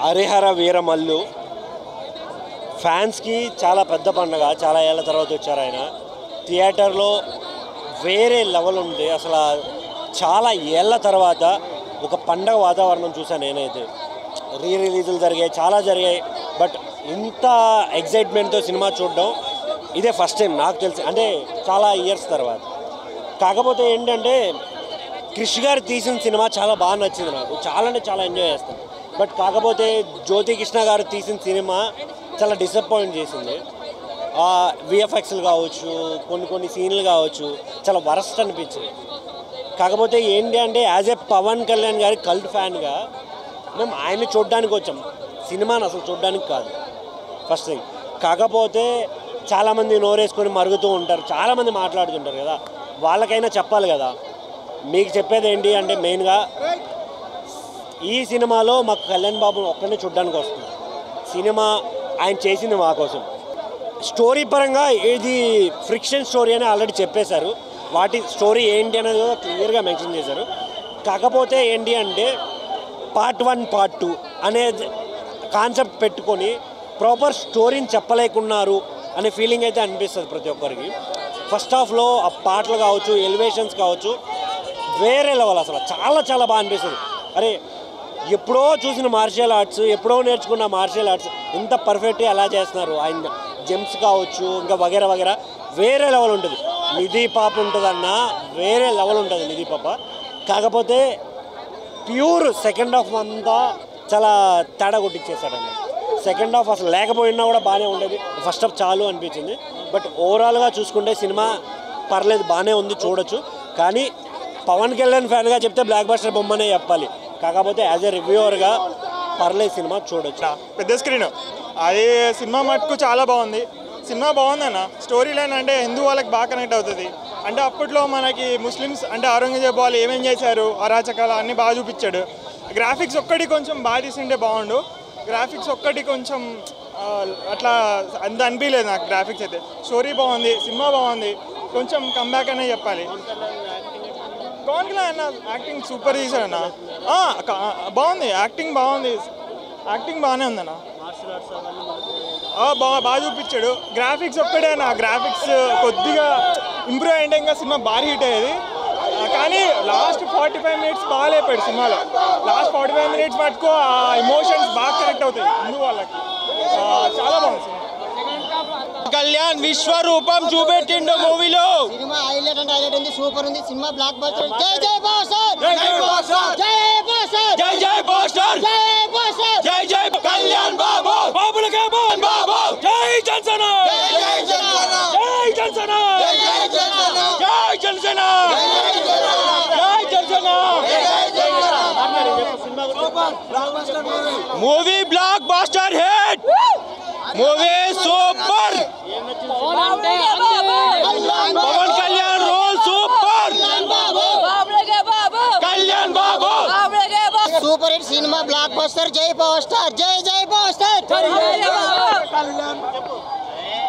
హరిహర వీరమల్లు ఫ్యాన్స్కి చాలా పెద్ద పండుగ. చాలా ఏళ్ళ తర్వాత వచ్చారు ఆయన. థియేటర్లో వేరే లెవెల్ ఉంది. అసలు చాలా ఏళ్ళ తర్వాత ఒక పండగ వాతావరణం చూసాను నేనైతే. రిలీజులు జరిగాయి, చాలా జరిగాయి, బట్ ఇంత ఎగ్జైట్మెంట్తో సినిమా చూడడం ఇదే ఫస్ట్ టైం నాకు తెలిసి, అంటే చాలా ఇయర్స్ తర్వాత. కాకపోతే ఏంటంటే క్రిష్ గారు తీసిన సినిమా చాలా బాగా నచ్చింది నాకు, చాలా అంటే చాలా ఎంజాయ్ చేస్తాను. బట్ కాకపోతే జ్యోతి కృష్ణ గారు తీసిన సినిమా చాలా డిసప్పాయింట్ చేసింది. విఎఫ్ఎక్స్లు కావచ్చు, కొన్ని సీన్లు కావచ్చు, చాలా వరస్ట్ అనిపించింది. కాకపోతే ఏంటి అంటే యాజ్ ఏ పవన్ కళ్యాణ్ గారి కల్ట్ ఫ్యాన్గా మేము ఆయన్ని చూడడానికి వచ్చాం, సినిమాని అసలు చూడడానికి కాదు ఫస్ట్ థింగ్. కాకపోతే చాలామంది నోరేసుకొని మరుగుతూ ఉంటారు, చాలామంది మాట్లాడుతుంటారు కదా, వాళ్ళకైనా చెప్పాలి కదా. మీకు చెప్పేది ఏంటి అంటే మెయిన్గా ఈ సినిమాలో మాకు కళ్యాణ్ బాబు ఒక్కరిని చూడడానికి వస్తుంది. సినిమా ఆయన చేసింది మా కోసం. స్టోరీ పరంగా ఇది ఫ్రిక్షన్ స్టోరీ అని ఆల్రెడీ చెప్పేశారు. వాటి స్టోరీ ఏంటి అనేది కూడా క్లియర్గా మెన్షన్ చేశారు. కాకపోతే ఏంటి అంటే పార్ట్ 1 పార్ట్ 2 అనే కాన్సెప్ట్ పెట్టుకొని ప్రాపర్ స్టోరీని చెప్పలేకున్నారు అనే ఫీలింగ్ అయితే అనిపిస్తుంది ప్రతి ఒక్కరికి. ఫస్ట్ హాఫ్లో ఆ పాటలు కావచ్చు, ఎలివేషన్స్ కావచ్చు, వేరే లెవెల్, అసలు చాలా చాలా బాగా అనిపిస్తుంది. అరే ఎప్పుడో చూసిన మార్షియల్ ఆర్ట్స్, ఎప్పుడో నేర్చుకున్న మార్షియల్ ఆర్ట్స్ ఇంత పర్ఫెక్ట్గా ఎలా చేస్తున్నారు. ఆయన జెమ్స్ కావచ్చు, ఇంకా వగేరా వగేరా వేరే లెవెల్ ఉంటుంది. నిధి పాప ఉంటుందన్న వేరే లెవెల్ ఉంటుంది నిధి పాప. కాకపోతే ప్యూర్ సెకండ్ హాఫ్ అంతా చాలా తేడా కొట్టించేస్తాడండి. సెకండ్ హాఫ్ అసలు లేకపోయినా కూడా బాగానే ఉండేది, ఫస్ట్ హాఫ్ చాలు అనిపించింది. బట్ ఓవరాల్గా చూసుకుంటే సినిమా పర్లేదు, బాగానే ఉంది, చూడొచ్చు. కానీ పవన్ కళ్యాణ్ ఫ్యాన్గా చెప్తే బ్లాక్ బస్టర్ బొమ్మనే చెప్పాలి. కాకపోతే యాజ్ ఎ రివ్యూవర్గా పర్లేదు, సినిమా చూడొచ్చు. పెద్ద స్క్రీన్ అది సినిమా మటుకు చాలా బాగుంది. సినిమా బాగుందన్న. స్టోరీ లైన్ అంటే హిందూ వాళ్ళకి బాగా కనెక్ట్ అవుతుంది. అంటే అప్పట్లో మనకి ముస్లిమ్స్ అంటే ఔరంగజేబ్ వాళ్ళు ఏమేం చేశారు, అరాచకాలు అన్నీ బాగా చూపించాడు. గ్రాఫిక్స్ ఒక్కటి కొంచెం బాగా తీసింటే బాగుండు. గ్రాఫిక్స్ ఒక్కటి కొంచెం అట్లా అంత అనిపించలేదు నాకు. గ్రాఫిక్స్ అయితే స్టోరీ బాగుంది, సినిమా బాగుంది, కొంచెం కంబ్యాక్ అనే చెప్పాలి. పవన్ కళ్యాణ్ అన్న యాక్టింగ్ సూపర్ తీశాడన్న. బాగుంది, యాక్టింగ్ బాగుంది, యాక్టింగ్ బాగానే ఉందన్న. బాగా చూపించాడు. గ్రాఫిక్స్ ఒక్కటే అన్న, గ్రాఫిక్స్ కొద్దిగా ఇంప్రూవ్ అయ్యింటే ఇంకా సినిమా భారీ హిట్ అయ్యేది. కానీ లాస్ట్ 45 మినిట్స్ బాగా లేపాడు సినిమాలో. లాస్ట్ 45 మినిట్స్ మటుకు ఆ ఎమోషన్స్ బాగా కనెక్ట్ అవుతాయి హిందూ వాళ్ళకి. చాలా బాగుంది సినిమా. కళ్యాణ్ విశ్వరూపం చూపెట్టిండు మూవీలో. సినిమా హైలైట్ అంటే హైలైట్ ఉంది, సూపర్ ఉంది. Cinema blockbuster. జై జై బాస్టర్, జై జై బాస్టర్, జై బాస్టర్, జై జై బాస్టర్, జై బాస్టర్, జై జై కళ్యాణ్ బాబు, బాబులకే బాబు, జై జనసేన, జై జనసేన, జై జనసేన, జై జనసేన, జై జనసేన, జై Janasena. Movie blockbuster hit, movie super. Pawan Kalyan role super, Kalyan Babu super hit cinema blockbuster. జై పవర్ స్టార్, జై జై పవర్ స్టార్.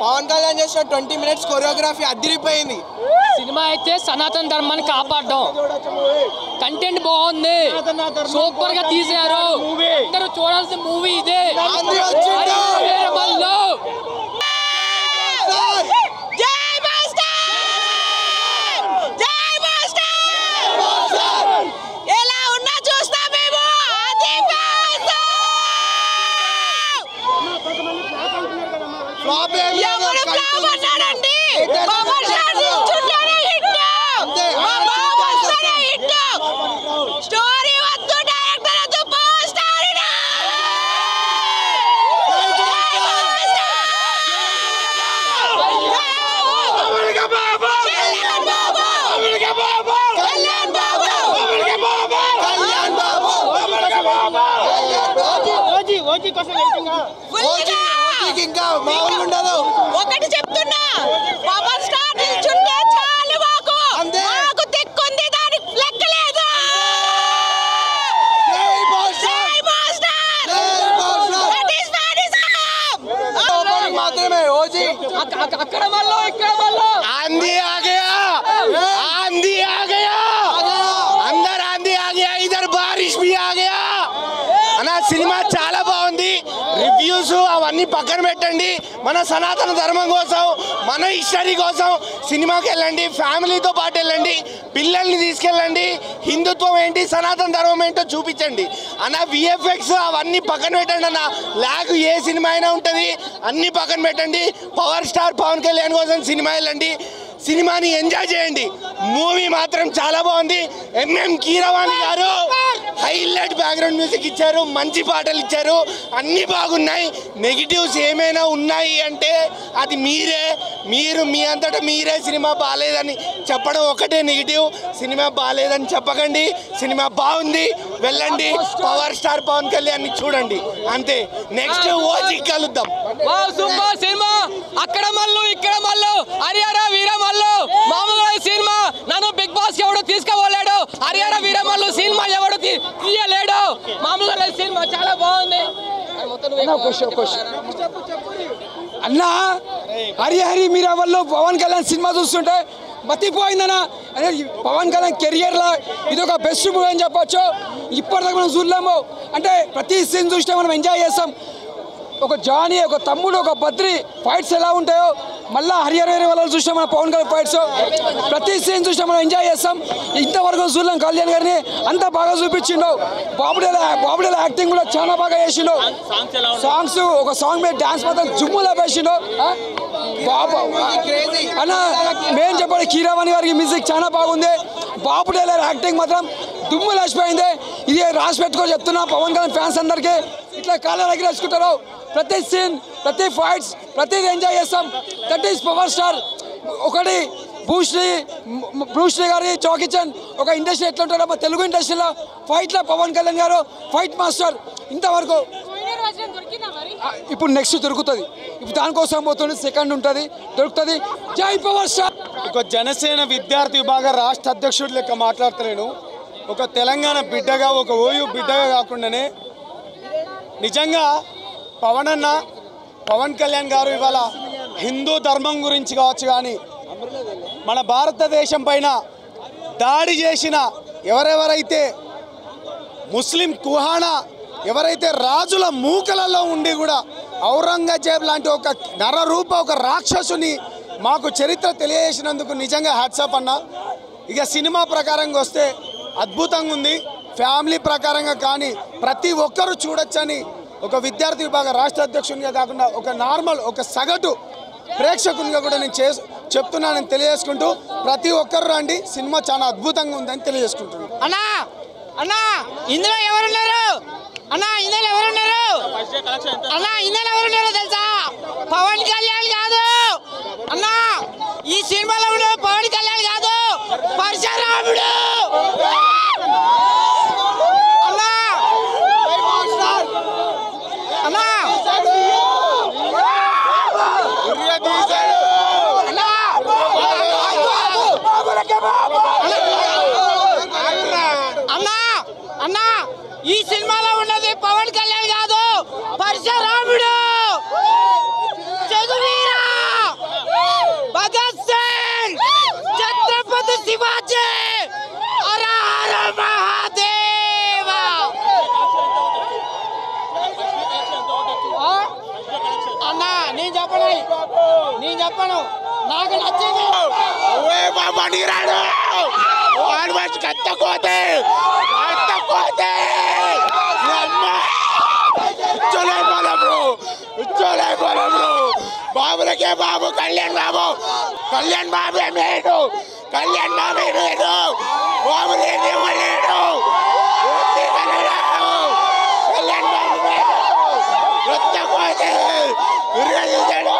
పవన్ కళ్యాణ్ చేసిన 20 మినిట్స్ కొరియోగ్రఫీ అదిరిపోయింది. సినిమా అయితే సనాతన ధర్మాన్ని కాపాడడం, కంటెంట్ బాగుంది, సూపర్ గా తీశారు. అందరూ చూడాల్సిన మూవీ ఇదే. ఒకటి చెప్తున్నా, పవర్ స్టార్ నిల్చుంటే చాలు, మాకు దిక్కుంది, దానికి లెక్కలేదు. అక్కడ మళ్ళీ ఇక్కడ మళ్ళీ आंधी आ गया, आंधी आ गया, अंदर आंधी आ गया, इधर बारिश भी आ गया. అన్న సినిమా చాలా బాగుంది. ఇష్యూస్ అవన్నీ పక్కన పెట్టండి. మన సనాతన ధర్మం కోసం, మన హిస్టరీ కోసం సినిమాకి వెళ్ళండి, ఫ్యామిలీతో పాటు వెళ్ళండి, పిల్లల్ని తీసుకెళ్ళండి. హిందుత్వం ఏంటి, సనాతన ధర్మం ఏంటో చూపించండి అన్న. విఎఫ్ఎక్స్ అవన్నీ పక్కన పెట్టండి అన్న. లాగ్ ఏ సినిమా అయినా ఉంటుంది, అన్నీ పక్కన పెట్టండి. పవర్ స్టార్ పవన్ కళ్యాణ్ కోసం సినిమా వెళ్ళండి, సినిమాని ఎంజాయ్ చేయండి. మూవీ మాత్రం చాలా బాగుంది. ఎంఎం కీరవాణి గారు హైలైట్ బ్యాక్గ్రౌండ్ మ్యూజిక్ ఇచ్చారు, మంచి పాటలు ఇచ్చారు, అన్నీ బాగున్నాయి. నెగిటివ్స్ ఏమైనా ఉన్నాయి అంటే అది మీరు మీ అంతటా మీరే సినిమా బాగాలేదని చెప్పడం ఒకటే నెగిటివ్. సినిమా బాగాలేదని చెప్పకండి, సినిమా బాగుంది, వెళ్ళండి, పవర్ స్టార్ పవన్ కళ్యాణ్ని చూడండి, అంతే. నెక్స్ట్ ఓజీ కలుద్దాం. సినిమా అక్కడ మల్లు ఇక్కడ మల్లు హరిహర వీరమల్లు మామూలుగా సినిమా నన్ను బిగ్ బాస్ ఎవడు తీసుకోలేడు. హరిహర వీరమల్లు సినిమా ఎవడు తీయలేడు. మామూలుగా సినిమా చాలా బాగుంది అన్న. హరిహరి వీరమల్లు పవన్ కళ్యాణ్ సినిమా చూస్తుంటే మతిపోయిందన్న. అనేది పవన్ కళ్యాణ్ కెరియర్లో ఇది ఒక బెస్ట్ మూవీ అని చెప్పొచ్చు. ఇప్పటిదాకా మనం చూడలేము అంటే ప్రతి సీన్ చూస్తే మనం ఎంజాయ్ చేస్తాం. ఒక జానీ, ఒక తమ్ముడు, ఒక బద్రి ఫైట్స్ ఎలా ఉంటాయో మళ్ళీ హరిహర వీరమల్లు చూసినా మన పవన్ కళ్యాణ్ ఫైట్స్ ప్రతి సీన్ చూసినా మనం ఎంజాయ్ చేస్తాం. ఇంతవరకు చూడలేం కళ్యాణ్ గారిని, అంత బాగా చూపించిండు. బాబుడేల యాక్టింగ్ కూడా చాలా బాగా చేసిండు. సాంగ్స్ ఒక సాంగ్ మీద డాన్స్ మాత్రం జుమ్ములా వేసిండు. అన్న మేం చెప్పాడు కీరవాణి గారికి మ్యూజిక్ చాలా బాగుంది. బాబుడేల యాక్టింగ్ మాత్రం దుమ్ము లేచిపోయింది. ఇది రాసి పెట్టుకొని చెప్తున్నా పవన్ కళ్యాణ్ ఫ్యాన్స్ అందరికీ. ఇట్లా కాళ్ళ ఎగిరేసుకుంటారు. ప్రతి సీన్, ప్రతి ఫైట్స్, ప్రతిది ఎంజాయ్ చేస్తాం. That is power star. ఒకటి బ్రూస్లీ గారి జాకీ చాన్ ఒక ఇండస్ట్రీ ఎట్లా ఉంటారో మా తెలుగు ఇండస్ట్రీలో ఫైట్లో పవన్ కళ్యాణ్ గారు ఫైట్ మాస్టర్. ఇంతవరకు ఇప్పుడు నెక్స్ట్ దొరుకుతుంది. ఇప్పుడు దానికోసం పోతుంది, సెకండ్ ఉంటుంది, దొరుకుతుంది. జై పవర్ స్టార్. ఒక జనసేన విద్యార్థి విభాగ రాష్ట్ర అధ్యక్షుడి లెక్క మాట్లాడుతున్నాను. ఒక తెలంగాణ బిడ్డగా, ఒక ఓయూ బిడ్డగా కాకుండానే నిజంగా పవన్ కళ్యాణ్ గారు ఇవాళ హిందూ ధర్మం గురించి కావచ్చు, కానీ మన భారతదేశం పైన దాడి చేసిన ఎవరెవరైతే ముస్లిం కుహానా ఎవరైతే రాజుల మూకలలో ఉండి కూడా ఔరంగజేబ్ లాంటి ఒక నరరూప ఒక రాక్షసుని మాకు చరిత్ర తెలియజేసినందుకు నిజంగా హ్యాట్సాప్ అన్న. ఇక సినిమా ప్రకారంగా వస్తే అద్భుతంగా ఉంది. ఫ్యామిలీ ప్రకారంగా కానీ ప్రతి ఒక్కరూ చూడొచ్చని ఒక విద్యార్థి విభాగ రాష్ట్ర అధ్యక్షునిగా కాకుండా ఒక నార్మల్ ఒక సగటు ప్రేక్షకునిగా కూడా నేను చెప్తున్నానని తెలియజేసుకుంటూ ప్రతి ఒక్కరు రండి, సినిమా చాలా అద్భుతంగా ఉందని తెలియజేసుకుంటున్నాను. అన్నా ఇందులో ఎవరున్నారు? ఇందులో ఎవరున్నారో తెలుసా? పవన్ కళ్యాణ్ కాదు అన్నా, ఈ సినిమాలో ఉన్న పవన్ కళ్యాణ్ కాదు, పరశురాముడు అన్నా. అన్నా ఈ సినిమాలో ఉన్నది పవన్ కళ్యాణ్ కాదు, పరశురాముడు, జగవీరా, భగత్ సింగ్, ఛత్రపతి శివాజీ, హర హర మహాదేవ. అన్నా నేను చెప్పను నాకు నచ్చింది. బాబులకే బాబు, కళ్యాణ్ బాబు మేడు, కళ్యాణ్ బాబే మేడు, బాబు లేడు, కళ్యాణ్ బాబు మేడు, రొత్తకోతే విరగదీశాడు.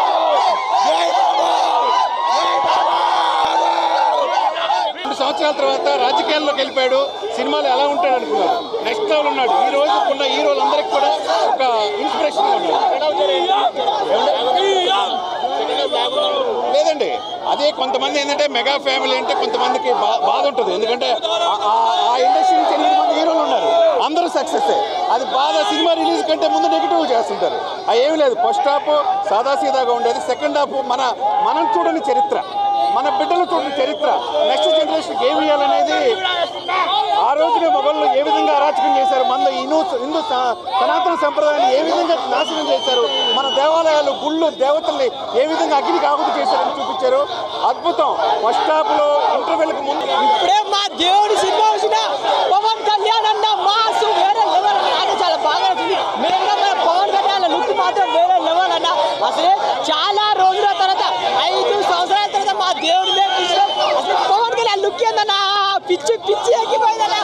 సంవత్సరాల తర్వాత రాజకీయాల్లోకి వెళ్ళిపోయాడు. సినిమాలు ఎలా ఉంటాడు అనుకున్నారు, నెక్స్ట్ లెవెల్ ఉన్నాడు. ఈ రోజు ఉన్న హీరోలందరికీ కూడా ఒక ఇన్స్పిరేషన్ లేదండి. అదే కొంతమంది ఏంటంటే మెగా ఫ్యామిలీ అంటే కొంతమందికి బాధ ఉంటుంది. ఎందుకంటే ఆ ఇండస్ట్రీ నుంచి 8 మంది హీరోలు ఉన్నారు, అందరూ సక్సెస్. అది బాధ. సినిమా రిలీజ్ కంటే ముందు నెగిటివ్ చేస్తుంటారు. అది ఏమి లేదు. ఫస్ట్ హాఫ్ సాదాసీదాగా ఉండేది, సెకండ్ హాఫ్ మనం చూడని చరిత్ర. మన బిడ్డలు చూడండి చరిత్ర నెక్స్ట్ జనరేషన్కి ఏమి ఇవ్వాలనేది ఆ రోజునే మొగళ్ళు ఏ విధంగా అరాచకం చేశారు, మన హిందూ సనాతన సంప్రదాయాన్ని ఏ విధంగా నాశనం చేశారు, మన దేవాలయాలు గుళ్ళు దేవతల్ని ఏ విధంగా అగ్నికి ఆహుతి చేశారని చూపించారు. అద్భుతం. ఫస్ట్ హాఫ్ లో ఇంటర్వెల్కి ముందు ఇప్పుడే మా దేవుడి సినిమా వచ్చిన పవన్ కళ్యాణ్ అన్న మాసు వేరే లెవెల్ అన్న, చాలా బాగా నచ్చింది. మెయిన్గా మన పవన్ కళ్యాణ్ లుక్ మాత్రం వేరే లెవెల్ అన్న. అసలే చాలా రోజుల తర్వాత 5 సంవత్సరాల తర్వాత మా దేవుడి మీద అసలు పవన్ కళ్యాణ్ లుక్ ఏందన్న పిచ్చి పిచ్చి ఎక్కిపోయిందన్న.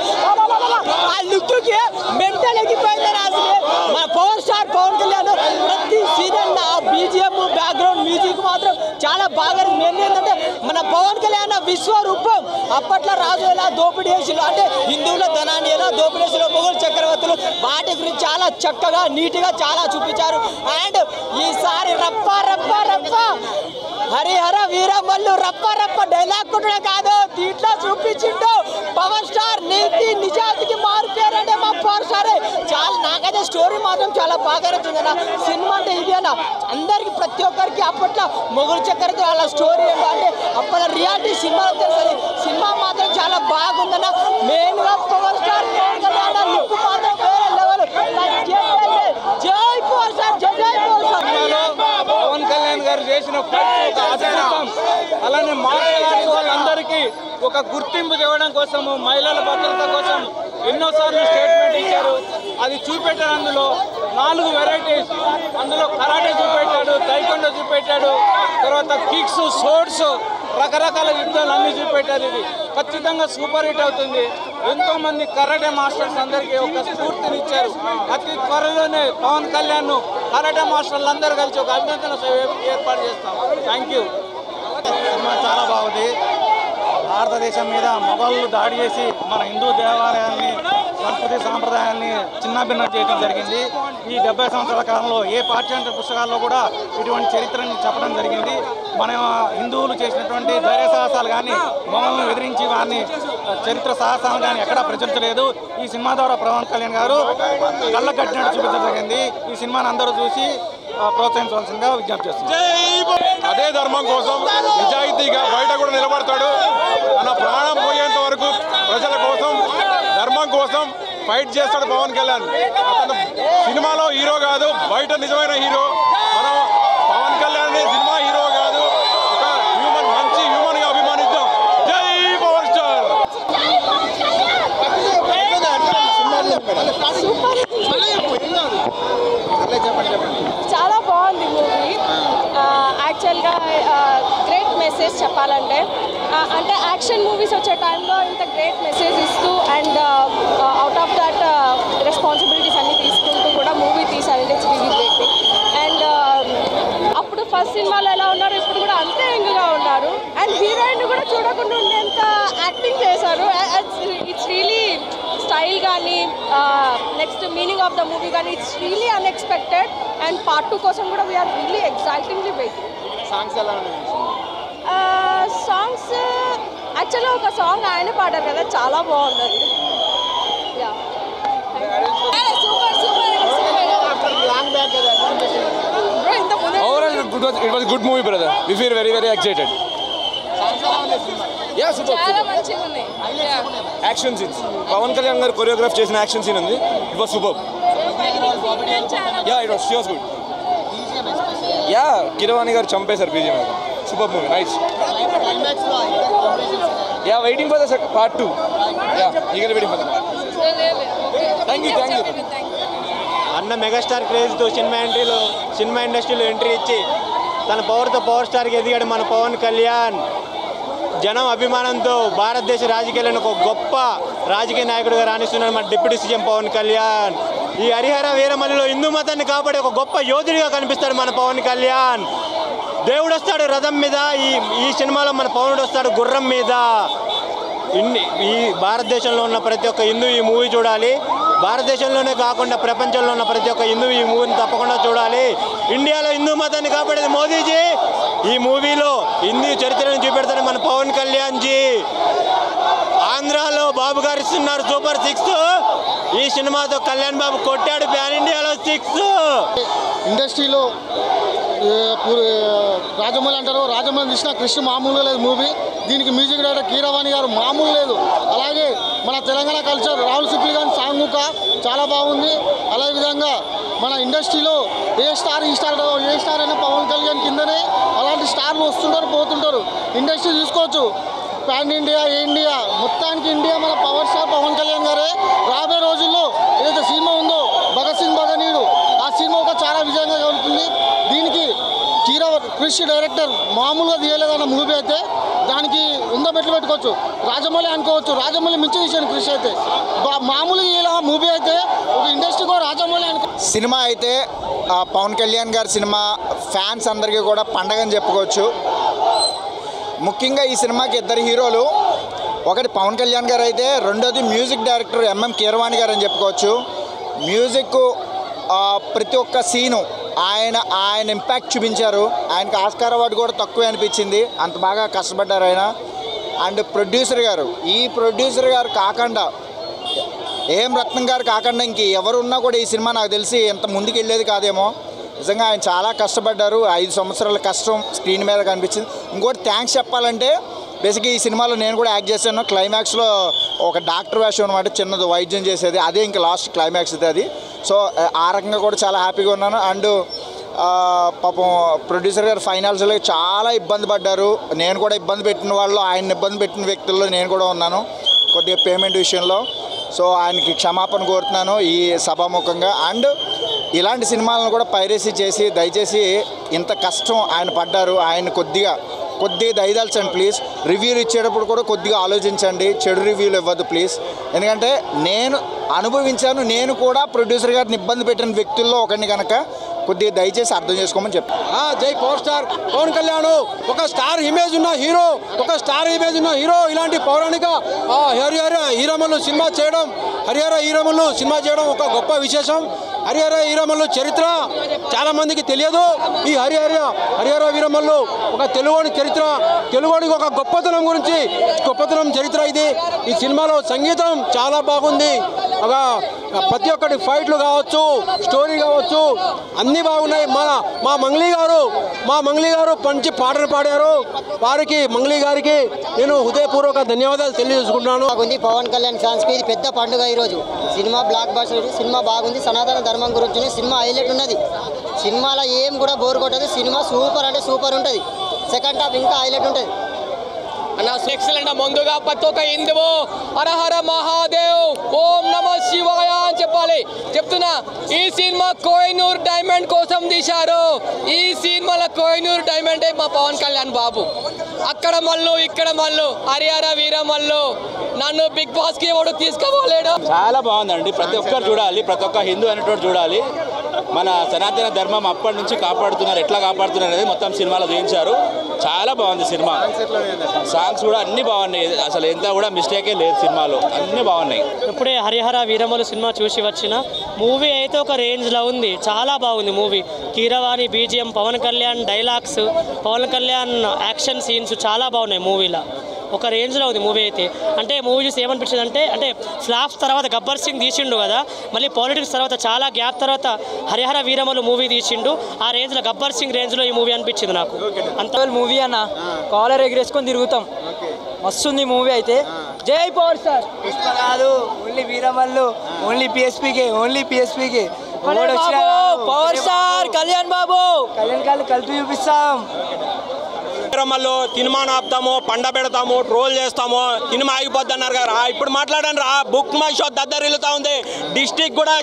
ఆ లుక్కి మెంటల్ ఎక్కిపోయిందన్న. అసలు మన పవర్ స్టార్ పవన్ కళ్యాణ్ ప్రతి సీజన్ బీజిఎం బ్యాక్గ్రౌండ్ మ్యూజిక్ మాత్రం చాలా బాగా. మెయిన్ ఏంటంటే మన పవన్ కళ్యాణ్ విశ్వరూపం. అప్పట్లో రాజు ఎలా దోపిడీ చేసిలో అంటే హిందువుల ధనాన్ని ఎలా దోపిడీ చేసిలో మొఘల్ చక్రవర్తులు వాటి గురించి చాలా చక్కగా నీట్గా చాలా చూపించారు. అండ్ ఈసారి రప్ప రప్ప రప్ప హరిహర వీరమల్లు రప్ప రప్ప డైలాగ్ కూడా కాదు, దీంట్లో చూపించిండు పవర్ స్టార్ నీతి నిజాతికి మారిపోయారంటే మా పవర్ స్టార్. చాలా నాకైతే స్టోరీ మాత్రం చాలా బాగా నచ్చిందన్న. సినిమా అంటే ఇదేనా అందరికి ప్రతి ఒక్కరికి అప్పట్లో మొఘల్ చక్రవర్తి వాళ్ళ స్టోరీ ఏంటో అంటే అప్పట్లో రియాలిటీ సినిమా తెలుస్తుంది. సినిమా మాత్రం చాలా బాగుందన్న. మెయిన్గా పవర్ స్టార్ లుక్ మాత్రం వేరే లెవెల్. జై పవర్ స్టార్, జై జై పవర్ స్టార్. పవన్ కళ్యాణ్ గారు చేసిన అద్భుతం. అలానే మార్షల్ వాళ్ళందరికీ ఒక గుర్తింపు ఇవ్వడం కోసము మహిళల భద్రత కోసం ఎన్నోసార్లు స్టేట్మెంట్ ఇచ్చారు. అది చూపెట్టారు. అందులో 4 వెరైటీస్, అందులో కరాటే చూపెట్టాడు, తైకొండో చూపెట్టాడు, తర్వాత కిక్స్, సోర్డ్స్, రకరకాల యుద్ధాలు అన్నీ చూపెట్టారు. ఇది ఖచ్చితంగా సూపర్ హిట్ అవుతుంది. ఎంతోమంది కరాటే మాస్టర్స్ అందరికీ ఒక స్ఫూర్తినిచ్చారు. అతి త్వరలోనే పవన్ కళ్యాణ్ కరాటే మాస్టర్లు అందరూ కలిసి ఒక అభినందన ఏర్పాటు చేస్తాం. Thank you. సినిమా చాలా బాగుంది. భారతదేశం మీద మొఘళ్ళు దాడి చేసి మన హిందూ దేవాలయాల్ని సంస్కృతి సాంప్రదాయాల్ని చిన్నాభిన్నం చేయడం జరిగింది. ఈ 70 సంవత్సరాల కాలంలో ఏ పాఠ్యాంత పుస్తకాల్లో కూడా ఇటువంటి చరిత్రని చెప్పడం జరిగింది. మన హిందువులు చేసినటువంటి ధైర్య సాహసాలు కానీ మొఘళ్ళను ఎదిరించి వారిని చరిత్ర సాహసాలు కానీ ఎక్కడా ప్రచురించలేదు. ఈ సినిమా ద్వారా పవన్ కళ్యాణ్ గారు కళ్ళ కట్టినట్టు చూపించడం జరిగింది. ఈ సినిమాని అందరూ చూసి ప్రోత్సహించవలసిందిగా విజ్ఞప్తి చేస్తున్నారు. అదే ధర్మం కోసం నిజాయితీగా బయట కూడా నిలబడతాడు. తన ప్రాణం పోయేంత వరకు ప్రజల కోసం ధర్మం కోసం ఫైట్ చేస్తాడు పవన్ కళ్యాణ్. అతను సినిమాలో హీరో కాదు, బయట నిజమైన హీరో. మనం పవన్ కళ్యాణ్ సినిమా హీరో కాదు, ఒక హ్యూమన్, మంచి హ్యూమన్ గా అభిమానిద్దాం. జై పవర్ స్టార్. చాలా బాగుంది మూవీ. యాక్చువల్గా గ్రేట్ మెసేజ్ చెప్పాలంటే, అంటే యాక్షన్ మూవీస్ వచ్చే టైంలో ఇంత గ్రేట్ మెసేజ్ ఇస్తూ and out of that responsibilities అన్నీ తీసుకుంటూ కూడా మూవీ తీసారంటే ఇట్స్ రియలీ గ్రేట్. అండ్ అప్పుడు ఫస్ట్ సినిమాలో ఎలా ఉన్నారు ఇప్పుడు కూడా అంతే యంగ్గా ఉన్నారు. అండ్ హీరోయిన్ కూడా చూడకుండా ఉండేంత యాక్టింగ్ చేశారు. ఇట్స్ రియలీ స్టైల్ కానీ next meaning of the movie కానీ it's really unexpected. And part 2 కోసం కూడా we're really excitingly waiting. Songs ఎలా ఉన్నాయి? సాంగ్స్ యాక్చువల్గా ఒక సాంగ్ ఆయన పాడారు కదా, చాలా బాగుంది. Overall it was good movie brother. We feel very very excited. Yeah super. చాలా మంచిగా ఉన్నాయి. యాక్షన్ సీన్స్, పవన్ కళ్యాణ్ గారు కొరియోగ్రాఫ్ చేసిన యాక్షన్ సీన్ ఉంది. It was super. Yeah it was good. Yeah Keeravani గారు చంపేశారు BGM. Super movie, nice. Yeah waiting for the part 2. Yeah eager waiting for the. Thank you. అన్న megastar క్రేజ్తో cinema ఇండస్ట్రీలో entry ఇచ్చి తన power స్టార్కి ఎదిగాడు మన పవన్ కళ్యాణ్. జనం అభిమానంతో భారతదేశ రాజకీయాలను ఒక గొప్ప రాజకీయ నాయకుడిగా రాణిస్తున్నాడు మన డిప్యూటీ సీఎం పవన్ కళ్యాణ్. ఈ హరిహర వీరమల్లిలో హిందూ మతాన్ని కాపాడే ఒక గొప్ప యోధుడిగా కనిపిస్తాడు మన పవన్ కళ్యాణ్. దేవుడు వస్తాడు రథం మీద, ఈ సినిమాలో మన పవనుడు వస్తాడు గుర్రం మీద. ఈ భారతదేశంలో ఉన్న ప్రతి ఒక్క హిందూ ఈ మూవీ చూడాలి. భారతదేశంలోనే కాకుండా ప్రపంచంలో ఉన్న ప్రతి ఒక్క హిందూ ఈ మూవీని తప్పకుండా చూడాలి. ఇండియాలో హిందూ మతాన్ని కాపాడేది మోదీజీ. ఈ మూవీలో హిందూ చరిత్రను చూపెడతాడు మన పవన్ కళ్యాణ్ జీ. ఆంధ్రాలో బాబు గారు ఇస్తున్నారు సూపర్ 6. ఈ సినిమాతో కళ్యాణ్ బాబు కొట్టాడు ప్యాన్ ఇండియాలో 6. ఇండస్ట్రీలో రాజమౌళి అంటారు. రాజమౌళి తీసిన కృష్ణ మామూలుగా లేదు మూవీ. దీనికి మ్యూజిక్ డైరెక్టర్ కీరవాణి గారు మామూలు లేదు. అలాగే మన తెలంగాణ కల్చర్ రాహుల్ సిప్లి గారి సాంగ్ చాలా బాగుంది. అదే విధంగా మన ఇండస్ట్రీలో ఏ స్టార్ అయినా పవన్ కళ్యాణ్ కిందనే అలాంటి స్టార్లు వస్తుంటారు పోతుంటారు. ఇండస్ట్రీ చూసుకోవచ్చు, పాన్ ఇండియా ఇండియా మొత్తానికి ఇండియా మన పవర్ స్టార్ పవన్ కళ్యాణ్ గారే. రాబోయే రోజుల్లో ఏదైతే సినిమా ఉందో భగత్ సింగ్ భగనీయుడు, ఆ సినిమా చాలా విజయంగా కలుగుతుంది. దీనికి కృషి డైరెక్టర్ మామూలుగా తీయలేదన్న మూవీ అయితే దానికి ఉందబెట్లు పెట్టుకోవచ్చు. రాజమౌళి అనుకోవచ్చు, రాజమౌళి మించి తీసాను కృషి అయితే. మామూలుగా ఇలా మూవీ అయితే ఒక ఇండస్ట్రీ కూడా రాజమౌళి అనుకో. సినిమా అయితే పవన్ కళ్యాణ్ గారి సినిమా ఫ్యాన్స్ అందరికీ కూడా పండగని చెప్పుకోవచ్చు. ముఖ్యంగా ఈ సినిమాకి ఇద్దరు హీరోలు, ఒకటి పవన్ కళ్యాణ్ గారు అయితే రెండోది మ్యూజిక్ డైరెక్టర్ ఎంఎం కీరవాణి గారు అని చెప్పుకోవచ్చు. మ్యూజిక్ ప్రతి ఒక్క సీను ఆయన ఇంపాక్ట్ చూపించారు. ఆయనకు ఆస్కార్ అవార్డు కూడా తక్కువే అనిపించింది, అంత బాగా కష్టపడ్డారు ఆయన. అండ్ ప్రొడ్యూసర్ గారు, ఈ ప్రొడ్యూసర్ గారు కాకుండా ఏం రత్నం గారు కాకుండా ఇంక ఎవరు ఉన్నా కూడా ఈ సినిమా నాకు తెలిసి ఎంత ముందుకు వెళ్ళేది కాదేమో. నిజంగా ఆయన చాలా కష్టపడ్డారు. 5 సంవత్సరాల కష్టం స్క్రీన్ మీద కనిపించింది. ఇంకోటి థ్యాంక్స్ చెప్పాలంటే బేసిక్గా ఈ సినిమాలో నేను కూడా యాక్ట్ చేశాను. క్లైమాక్స్లో ఒక డాక్టర్ వేషం అనమాట, చిన్నది వైద్యం చేసేది, అదే ఇంకా లాస్ట్ క్లైమాక్స్ అది. సో ఆ రకంగా కూడా చాలా హ్యాపీగా ఉన్నాను. అండ్ పాపం ప్రొడ్యూసర్ గారు ఫైనాన్షియల్గా చాలా ఇబ్బంది పడ్డారు. నేను కూడా ఇబ్బంది పెట్టిన వాళ్ళు, ఆయన ఇబ్బంది పెట్టిన వ్యక్తుల్లో నేను కూడా ఉన్నాను కొద్దిగా పేమెంట్ విషయంలో. సో ఆయనకి క్షమాపణ కోరుతున్నాను ఈ సభాముఖంగా. అండ్ ఇలాంటి సినిమాలను కూడా పైరసీ చేసి దయచేసి ఇంత కష్టం ఆయన పడ్డారు, ఆయన కొద్దిగా దయదాల్చండి ప్లీజ్. రివ్యూలు ఇచ్చేటప్పుడు కూడా కొద్దిగా ఆలోచించండి, చెడు రివ్యూలు ఇవ్వద్దు ప్లీజ్. ఎందుకంటే నేను అనుభవించాను, నేను కూడా ప్రొడ్యూసర్ గారిని ఇబ్బంది పెట్టిన వ్యక్తుల్లో ఒకరిని కనుక కొద్దిగా దయచేసి అర్థం చేసుకోమని చెప్పాను. జై పవర్ స్టార్ పవన్ కళ్యాణ్, ఒక స్టార్ ఇమేజ్ ఉన్న హీరో, ఇలాంటి పౌరాణిక హరిహర హీరమల్లు సినిమా చేయడం ఒక గొప్ప విశేషం. హరిహర వీరమల్లు చరిత్ర చాలా మందికి తెలియదు. ఈ హరిహర వీరమల్లు ఒక తెలుగుని చరిత్ర, తెలుగునికి ఒక గొప్పతనం చరిత్ర ఇది. ఈ సినిమాలో సంగీతం చాలా బాగుంది. ఒక ప్రతి ఒక్కటి ఫైట్లు కావచ్చు, స్టోరీ కావచ్చు, అన్నీ బాగున్నాయి. మా మంగ్లీ గారు మంచి పాటలు పాడారు. వారికి మంగ్లీ గారికి నేను హృదయపూర్వక ధన్యవాదాలు తెలియజేసుకుంటున్నాను. పవన్ కళ్యాణ్ ఫ్యాన్స్ కి ఇది పెద్ద పండుగ. ఈరోజు సినిమా బ్లాక్ బస్టర్, సినిమా బాగుంది. సనాతన ధర్మం గురించి సినిమా హైలైట్ ఉన్నది. సినిమాలో ఏం కూడా బోర్ కొట్టదు. సినిమా సూపర్ అంటే సూపర్ ఉంటుంది. సెకండ్ హాఫ్ ఇంకా హైలైట్ ఉంటుంది. ఎక్సలెంట్. ముందుగా ప్రతి ఒక్క హిందువు హరహర మహాదేవ్, ఓం నమ శివాయ అని చెప్తున్నా. ఈ సినిమా కోహినూర్ డైమండ్ కోసం తీశారు. ఈ సినిమాలో కోహినూర్ డైమండ్ మా పవన్ కళ్యాణ్ బాబు. అక్కడ మల్లు ఇక్కడ మల్లు, హరిహర వీరమల్లు. నన్ను బిగ్ బాస్ కి ఎవడు తీసుకోలేడు. చాలా బాగుందండి. ప్రతి ఒక్కరు చూడాలి, ప్రతి ఒక్క హిందూ అనేటువంటి చూడాలి. మన సనాతన ధర్మం అప్పటి నుంచి కాపాడుతున్నారు, ఎట్లా కాపాడుతున్నారు అనేది మొత్తం సినిమాలో చూపించారు. చాలా బాగుంది సినిమా. సాంగ్స్ కూడా అన్ని బాగున్నాయి. అసలు ఎంత కూడా మిస్టేకే లేదు సినిమాలో, అన్ని బాగున్నాయి. ఇప్పుడే హరిహర వీరమల్లు సినిమా చూసి వచ్చిన మూవీ అయితే ఒక రేంజ్లో ఉంది. చాలా బాగుంది movie. Keeravani BGM, Pawan Kalyan dialogues, Pawan Kalyan action scenes చాలా బాగున్నాయి మూవీలో. ఒక రేంజ్లో ఉంది మూవీ అయితే. అంటే మూవీ చూసి ఏమనిపించింది అంటే ఫ్లాప్స్ తర్వాత గబ్బర్ సింగ్ తీసిండు కదా, మళ్ళీ పాలిటిక్స్ తర్వాత చాలా గ్యాప్ తర్వాత హరిహర వీరమల్లు మూవీ తీసిండు. ఆ రేంజ్లో గబ్బర్ సింగ్ రేంజ్లో ఈ మూవీ అనిపించింది నాకు. అంత మూవీ అన్న కాలర్ ఎగిరేసుకొని తిరుగుతాం. మస్తుంది మూవీ అయితే. జై పవర్ స్టార్. కాదు only Veeramallu, only PSPK. Power star Kalyan Babu, Kalyan కలిపి చూపిస్తాం. వీరమల్లు సినిమాను ఆపుతాము, పండ పెడతాము, ట్రోల్ చేస్తాము, సినిమా ఆగిపోద్ది అన్నారు కదా. ఇప్పుడు మాట్లాడండి రా. బుక్ మై షో దద్దరిల్లుతా ఉంది. డిస్ట్రిక్ట్ కూడా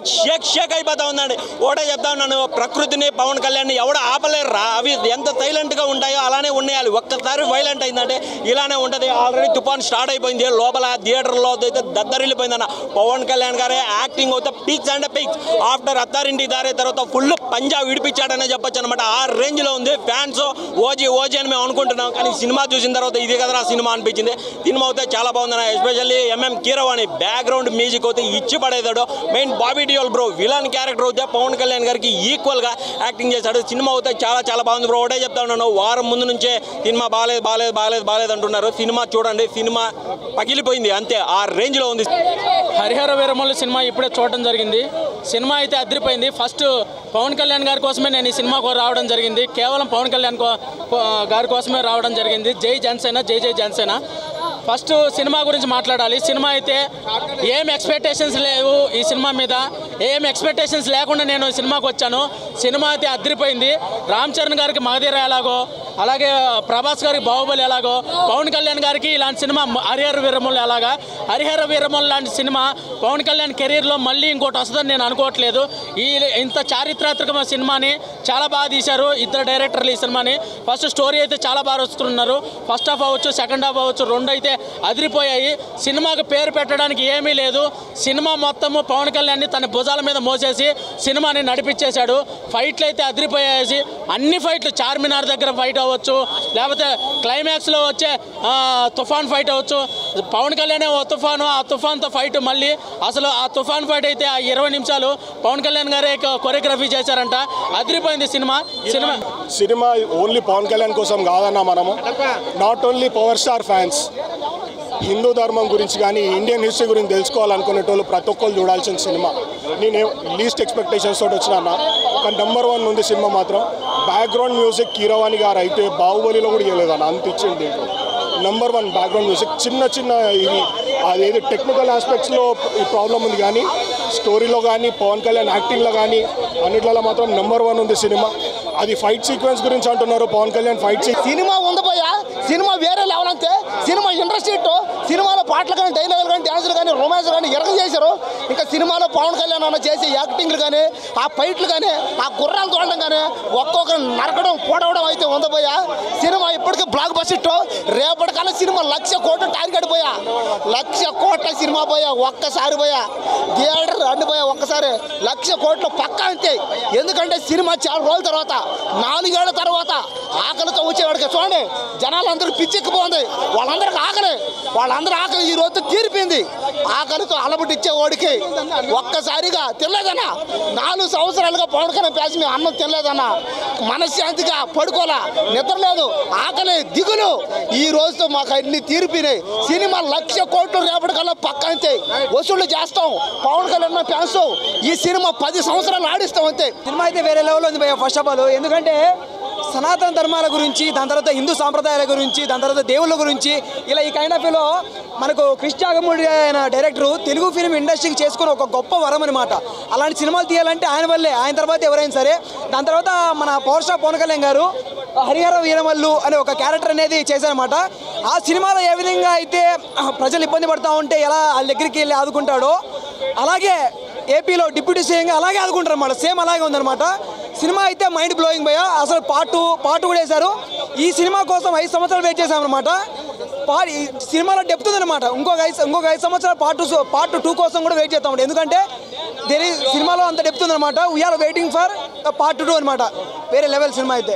షేక్ అయిపోతా ఉందండి. ఒకటే చెప్తా ఉన్నాను, ప్రకృతిని పవన్ కళ్యాణ్ ఎవడ ఆపలేరు రా. అవి ఎంత సైలెంట్గా ఉంటాయో అలానే ఉండేయాలి. ఒక్కసారి వైలెంట్ అయిందంటే ఇలానే ఉంటుంది. ఆల్రెడీ తుఫాన్ స్టార్ట్ అయిపోయింది. లోపల థియేటర్లో అయితే దద్దరిల్లిపోయిందన్న. పవన్ కళ్యాణ్ గారే యాక్టింగ్ అయితే పీక్స్ అండ్ పీక్స్. ఆఫ్టర్ అత్తారింటి దారే తర్వాత ఫుల్ పంజాబ్ విడిపించాడనే చెప్పొచ్చు అనమాట. ఆ రేంజ్లో ఉంది. ఫ్యాన్స్ ఓజీ అని మేము అనుకుంటున్నాం, కానీ సినిమా చూసిన తర్వాత ఇది కదరా సినిమా అనిపించింది. సినిమా అయితే చాలా బాగుందన్న. Especially MM Keeravani background music అయితే ఇచ్చి పడేదాడు. Main Bobby Deol bro villain character అయితే పవన్ కళ్యాణ్ గారికి ఈక్వల్గా యాక్టింగ్ చేశాడు. సినిమా అయితే చాలా బాగుంది బ్రో. ఒకటే చెప్తా ఉన్నాను, వారం ముందు నుంచే సినిమా బాగాలేదు అంటున్నారు. సినిమా చూడండి, సినిమా పగిలిపోయింది అంతే. ఆ రేంజ్లో ఉంది. హరిహర వీరమల్లు సినిమా ఇప్పుడే చూడటం జరిగింది. సినిమా అయితే అదిరిపోయింది. ఫస్ట్ పవన్ కళ్యాణ్ గారి కోసమే నేను ఈ సినిమాకు రావడం జరిగింది. కేవలం పవన్ కళ్యాణ్ గారి కోసమే రావడం జరిగింది. జై జనసేన, జై జై జనసేన. ఫస్ట్ సినిమా గురించి మాట్లాడాలి. సినిమా అయితే ఏం ఎక్స్పెక్టేషన్స్ లేవు ఈ సినిమా మీద. ఏం ఎక్స్పెక్టేషన్స్ లేకుండా నేను ఈ సినిమాకి వచ్చాను. సినిమా అయితే అదిరిపోయింది. రామ్ చరణ్ గారికి మగధీర ఎలాగో, అలాగే ప్రభాస్ గారికి బాహుబలి ఎలాగో, పవన్ కళ్యాణ్ గారికి ఇలాంటి సినిమా హరిహర వీరమల్లు ఎలాగా. హరిహర వీరమల్లు లాంటి సినిమా పవన్ కళ్యాణ్ కెరీర్లో మళ్ళీ ఇంకోటి వస్తుందని నేను అనుకోవట్లేదు. ఇంత చారిత్రాత్మకమైన సినిమాని చాలా బాగా తీశారు ఇద్దరు డైరెక్టర్లు ఈ సినిమాని. ఫస్ట్ స్టోరీ అయితే చాలా బాగా వస్తున్నారు. ఫస్ట్ హాఫ్ అవ్వచ్చు, సెకండ్ హాఫ్ అవ్వచ్చు, రెండు అయితే అదిరిపోయాయి. సినిమాకి పేరు పెట్టడానికి ఏమీ లేదు. సినిమా మొత్తము పవన్ కళ్యాణ్ని తన భుజాల మీద మోసేసి సినిమాని నడిపించేశాడు. ఫైట్లు అయితే అదిరిపోయాయి. అన్ని ఫైట్లు, చార్మినార్ దగ్గర ఫైట్ అవ్వచ్చు, లేకపోతే క్లైమాక్స్లో వచ్చే తుఫాన్ ఫైట్ అవ్వచ్చు. పవన్ కళ్యాణ్ ఓ తుఫాను, ఆ తుఫాన్తో ఫైట్ మళ్ళీ అసలు ఆ తుఫాన్ ఫైట్ అయితే ఆ 20 నిమిషాలు పవన్ కళ్యాణ్ గారే కొరియోగ్రఫీ చేశారంట. అదిరిపోయింది సినిమా. సినిమా ఓన్లీ పవన్ కళ్యాణ్ కోసం కాదన్నా మనము. Not only power star fans, హిందూ ధర్మం గురించి కానీ ఇండియన్ హిస్టరీ గురించి తెలుసుకోవాలనుకునేటోళ్ళు ప్రతి ఒక్కరు చూడాల్సిన సినిమా. నేను లీస్ట్ ఎక్స్పెక్టేషన్స్ తోటి వచ్చిన ఒక నెంబర్ 1 ఉంది సినిమా మాత్రం. బ్యాక్గ్రౌండ్ మ్యూజిక్ కీరవాణి గారు అయితే బాహుబలిలో కూడా ఇవ్వలేదన్న, అంత ఇచ్చింది దీంట్లో. Number 1 background music. చిన్న ఇవి అదేది టెక్నికల్ ఆస్పెక్ట్స్లో ఈ ప్రాబ్లం ఉంది కానీ స్టోరీలో కానీ పవన్ కళ్యాణ్ యాక్టింగ్లో కానీ అన్నిట్లలో మాత్రం నెంబర్ 1 ఉంది సినిమా. అది ఫైట్ సీక్వెన్స్ గురించి అంటున్నారు. పవన్ కళ్యాణ్ ఫైట్ సినిమా ఉంది పోయా, సినిమా వేరే లెవెల్ అంతే. సినిమా ఇండస్ట్రీ సినిమాలో పాటలు కానీ, డైలాగులు కానీ, డ్యాన్సులు కానీ, రొమాన్స్ కానీ ఎరగ చేశారు. ఇంకా సినిమాలో పవన్ కళ్యాణ్ అన్న చేసే యాక్టింగ్లు కానీ, ఆ ఫైట్లు కానీ, ఆ గుర్రాలు తోడడం కానీ, ఒక్కొక్కరు నరకడం పొడవడం అయితే ఉందపోయా. సినిమా ఇప్పటికీ బ్లాక్ బస్టర్. రేపటికల్లా సినిమా 1,00,000 కోట్లు టార్గెట్ పోయా. 1,00,000 కోట్ల సినిమా పోయా. ఒక్కసారి పోయా థియేటర్ అన్ని పోయా. ఒక్కసారి 1,00,000 కోట్లు పక్కా అంతే. ఎందుకంటే సినిమా చాలా రోజుల తర్వాత, 4 ఏళ్ల తర్వాత ఆకలితో వచ్చేవాడికి చూడండి, జనాలందరూ పిచ్చెక్కిపోతుంది. వాళ్ళందరూ ఆకలి ఈ రోజు తీరిపోయింది. ఆకలితో అలబడిచ్చేవాడికి ఒక్కసారిగా తినలేదన్నా. 4 సంవత్సరాలుగా పవన్ కళ్యాణ్ ప్యాసి మేము అన్నం తినలేదన్నా. మనశ్శాంతిగా పడుకోలే, నిద్ర లేదు, ఆకలి, దిగులు. ఈ రోజుతో మాకు అన్ని తీరిపోయినాయి. సినిమా 1,00,000 కోట్లు రేపటికల్లా పక్క అంతే వసూళ్లు చేస్తాం. పవన్ కళ్యాణ్ ఫ్యాన్స్ ఈ సినిమా 10 సంవత్సరాలు ఆడిస్తాం అంతే. సినిమా అయితే వేరే లెవెల్లో ఉంది భయ్య. ఫస్ట్ ఆఫ్ ఆల్ ఎందుకంటే సనాతన ధర్మాల గురించి, దాని తర్వాత హిందూ సాంప్రదాయాల గురించి, దాని తర్వాత దేవుళ్ళ గురించి, ఇలా ఈ కైండ్ ఆఫ్ లో మనకు కృష్ణాగముడి అయిన డైరెక్టర్ తెలుగు ఫిల్మ్ ఇండస్ట్రీకి చేసుకుని ఒక గొప్ప వరం అనమాట. అలాంటి సినిమాలు తీయాలంటే ఆయన వల్లే, ఆయన తర్వాత ఎవరైనా సరే. దాని తర్వాత మన పవర్ స్టార్ పవన్ కళ్యాణ్ గారు హరిహర వీరమల్లు అనే ఒక క్యారెక్టర్ అనేది చేశారనమాట. ఆ సినిమాలో ఏ విధంగా అయితే ప్రజలు ఇబ్బంది పడుతూ ఉంటే ఎలా వాళ్ళ దగ్గరికి వెళ్ళి ఆదుకుంటాడో, అలాగే ఏపీలో డిప్యూటీ సీఎంగా అలాగే ఆదుకుంటారు అన్నమాట. సేమ్ అలాగే ఉందన్నమాట. సినిమా అయితే మైండ్ బ్లోయింగ్ భయ్య. అసలు పార్ట్ కూడా వేశారు. ఈ సినిమా కోసం 5 సంవత్సరాలు వెయిట్ చేశామన్నమాట. ఈ సినిమాలో డెప్త్ ఉందన్నమాట. ఇంకొక 5 సంవత్సరాలు పార్ట్ 2 కోసం కూడా వెయిట్ చేస్తాం. ఎందుకంటే సినిమాలో అంత డెప్త్ ఉందన్నమాట. వీఆర్ వెయిటింగ్ ఫర్ పార్ట్ 2 అనమాట. వేరే లెవెల్ సినిమా అయితే.